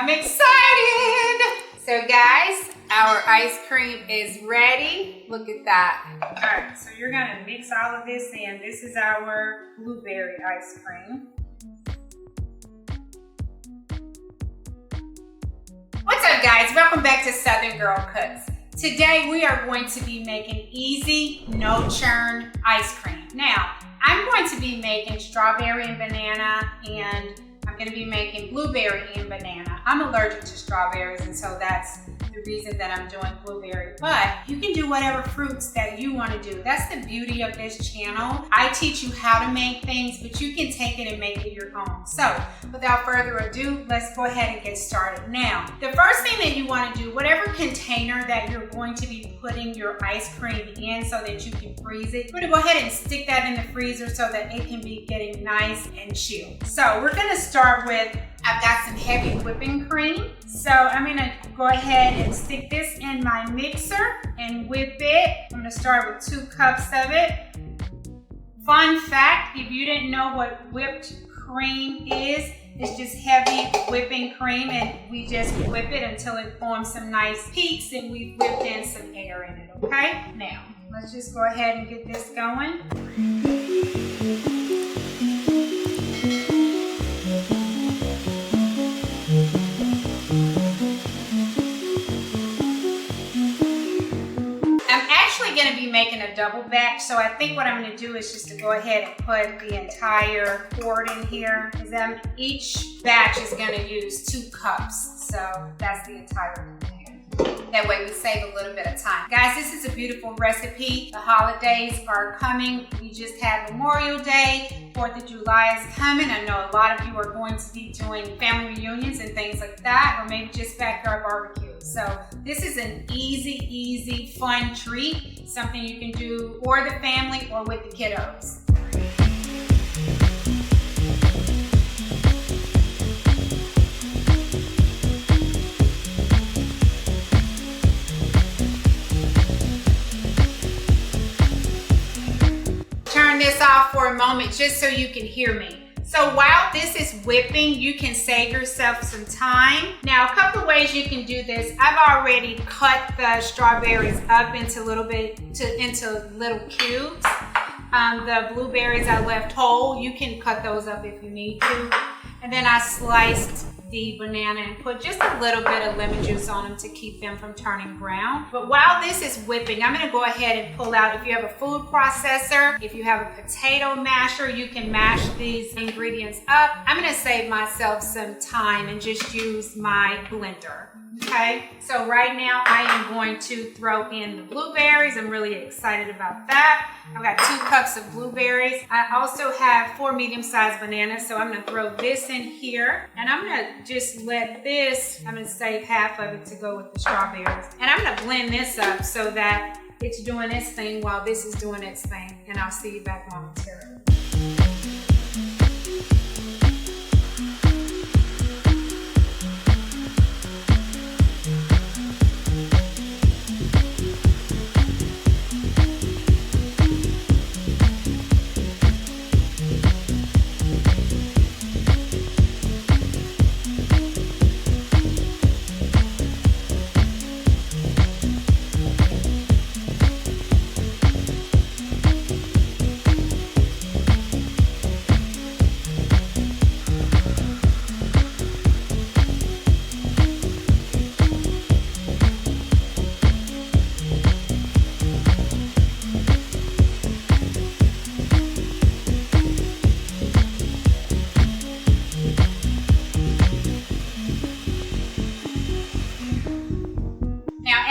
I'm excited. So guys, our ice cream is ready. Look at that. All right, so you're gonna mix all of this in. This is our blueberry ice cream. What's up guys? Welcome back to Southern Girl Cooks. Today we are going to be making easy, no churn ice cream. Now, I'm going to be making strawberry and banana, and I'm going to be making blueberry and banana. I'm allergic to strawberries, and so that's the reason that I'm doing blueberry. But you can do whatever fruits that you want to do. That's the beauty of this channel. I teach you how to make things, but you can take it and make it your own. So without further ado, let's go ahead and get started. Now, the first thing that you want to do, whatever container that you're going to be putting your ice cream in so that you can freeze it, you're going to go ahead and stick that in the freezer so that it can be getting nice and chilled. So we're going to start with, I've got some heavy whipping cream. So I'm gonna go ahead and stick this in my mixer and whip it. I'm gonna start with 2 cups of it. Fun fact, if you didn't know what whipped cream is, it's just heavy whipping cream, and we just whip it until it forms some nice peaks and we've whipped in some air in it, okay? Now, let's just go ahead and get this going. Going to be making a double batch, so I think what I'm going to do is just to go ahead and put the entire quart in here, because each batch is going to use 2 cups, so that's the entire container. That way we save a little bit of time. Guys, this is a beautiful recipe. The holidays are coming. We just had Memorial Day. 4th of July is coming. I know a lot of you are going to be doing family reunions and things like that, or maybe just backyard barbecue. So this is an easy, fun treat. Something you can do for the family or with the kiddos. Turn this off for a moment just so you can hear me. So while this is whipping, you can save yourself some time. Now, a couple of ways you can do this. I've already cut the strawberries up into little cubes. The blueberries I left whole. You can cut those up if you need to. And then I sliced the banana and put just a little bit of lemon juice on them to keep them from turning brown. But while this is whipping, I'm gonna go ahead and pull out, if you have a food processor, if you have a potato masher, you can mash these ingredients up. I'm gonna save myself some time and just use my blender. Okay, so right now I am going to throw in the blueberries. I'm really excited about that. I've got 2 cups of blueberries. I also have 4 medium-sized bananas, so I'm gonna throw this in here. And I'm gonna just let this, I'm gonna save half of it to go with the strawberries. And I'm gonna blend this up so that it's doing its thing while this is doing its thing. And I'll see you back momentarily.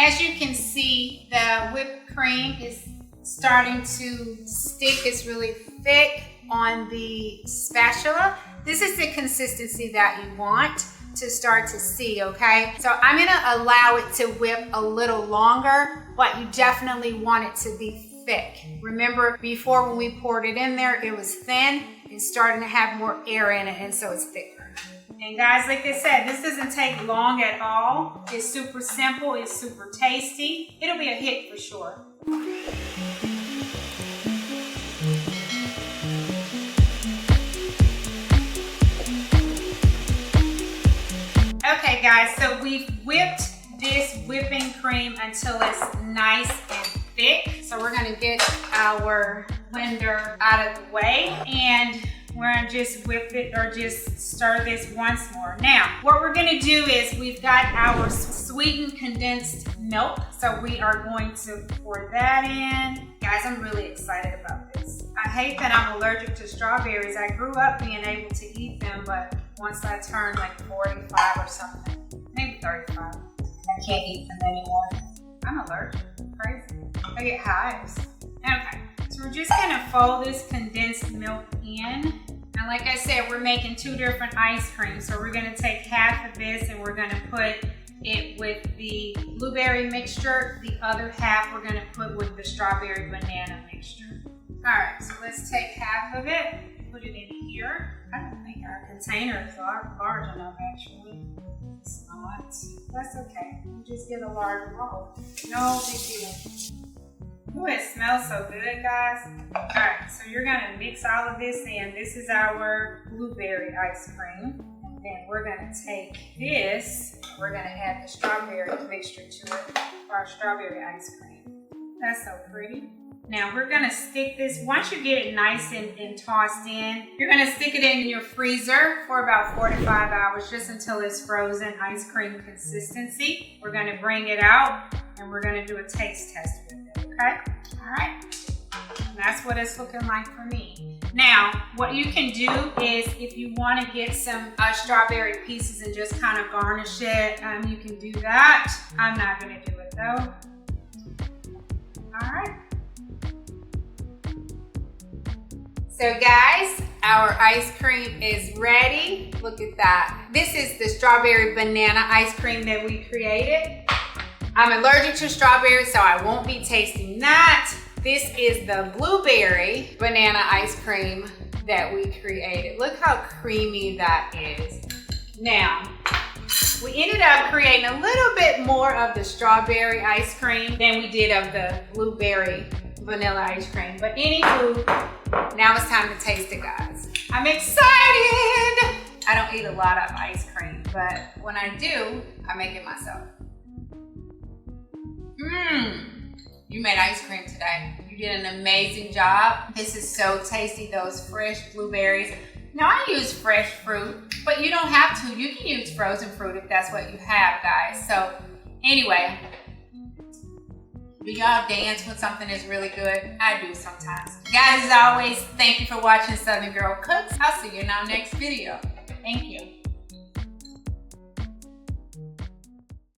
As you can see, the whipped cream is starting to stick. It's really thick on the spatula. This is the consistency that you want to start to see, okay? So I'm gonna allow it to whip a little longer, but you definitely want it to be thick. Remember, before when we poured it in there, it was thin. It's starting to have more air in it, and so it's thicker. And guys, like I said, this doesn't take long at all. It's super simple, it's super tasty. It'll be a hit for sure. Okay guys, so we've whipped this whipping cream until it's nice and thick. So we're gonna get our blender out of the way and we're gonna just whip it or just stir this once more. Now, what we're gonna do is we've got our sweetened condensed milk. So we are going to pour that in. Guys, I'm really excited about this. I hate that I'm allergic to strawberries. I grew up being able to eat them, but once I turned like 45 or something, maybe 35, I can't eat them anymore. I'm allergic, crazy. I get hives. Okay, so we're just gonna fold this condensed milk in. And like I said, we're making 2 different ice creams. So we're gonna take half of this and we're gonna put it with the blueberry mixture. The other half we're gonna put with the strawberry banana mixture. All right, so let's take half of it, put it in here. I don't think our container is large enough actually. It's not, that's okay. We'll just get a large roll. No big deal. Ooh, it smells so good, guys. All right, so you're gonna mix all of this in. This is our blueberry ice cream. And then we're gonna take this, we're gonna add the strawberry mixture to it for our strawberry ice cream. That's so pretty. Now we're gonna stick this, once you get it nice and tossed in, you're gonna stick it in your freezer for about 4 to 5 hours, just until it's frozen ice cream consistency. We're gonna bring it out and we're gonna do a taste test with it, okay? All right, and that's what it's looking like for me. Now, what you can do is if you wanna get some strawberry pieces and just kind of garnish it, you can do that. I'm not gonna do it though. All right. So guys, our ice cream is ready. Look at that. This is the strawberry banana ice cream that we created. I'm allergic to strawberries, so I won't be tasting that. This is the blueberry banana ice cream that we created. Look how creamy that is. Now, we ended up creating a little bit more of the strawberry ice cream than we did of the blueberry vanilla ice cream. But anywho, now it's time to taste it, guys. I'm excited! I don't eat a lot of ice cream, but when I do, I make it myself. You made ice cream today. You did an amazing job. This is so tasty, those fresh blueberries. Now I use fresh fruit, but you don't have to. You can use frozen fruit if that's what you have, guys. So anyway, do y'all dance when something is really good? I do sometimes. Guys, as always, thank you for watching Southern Girl Cooks. I'll see you in our next video. Thank you.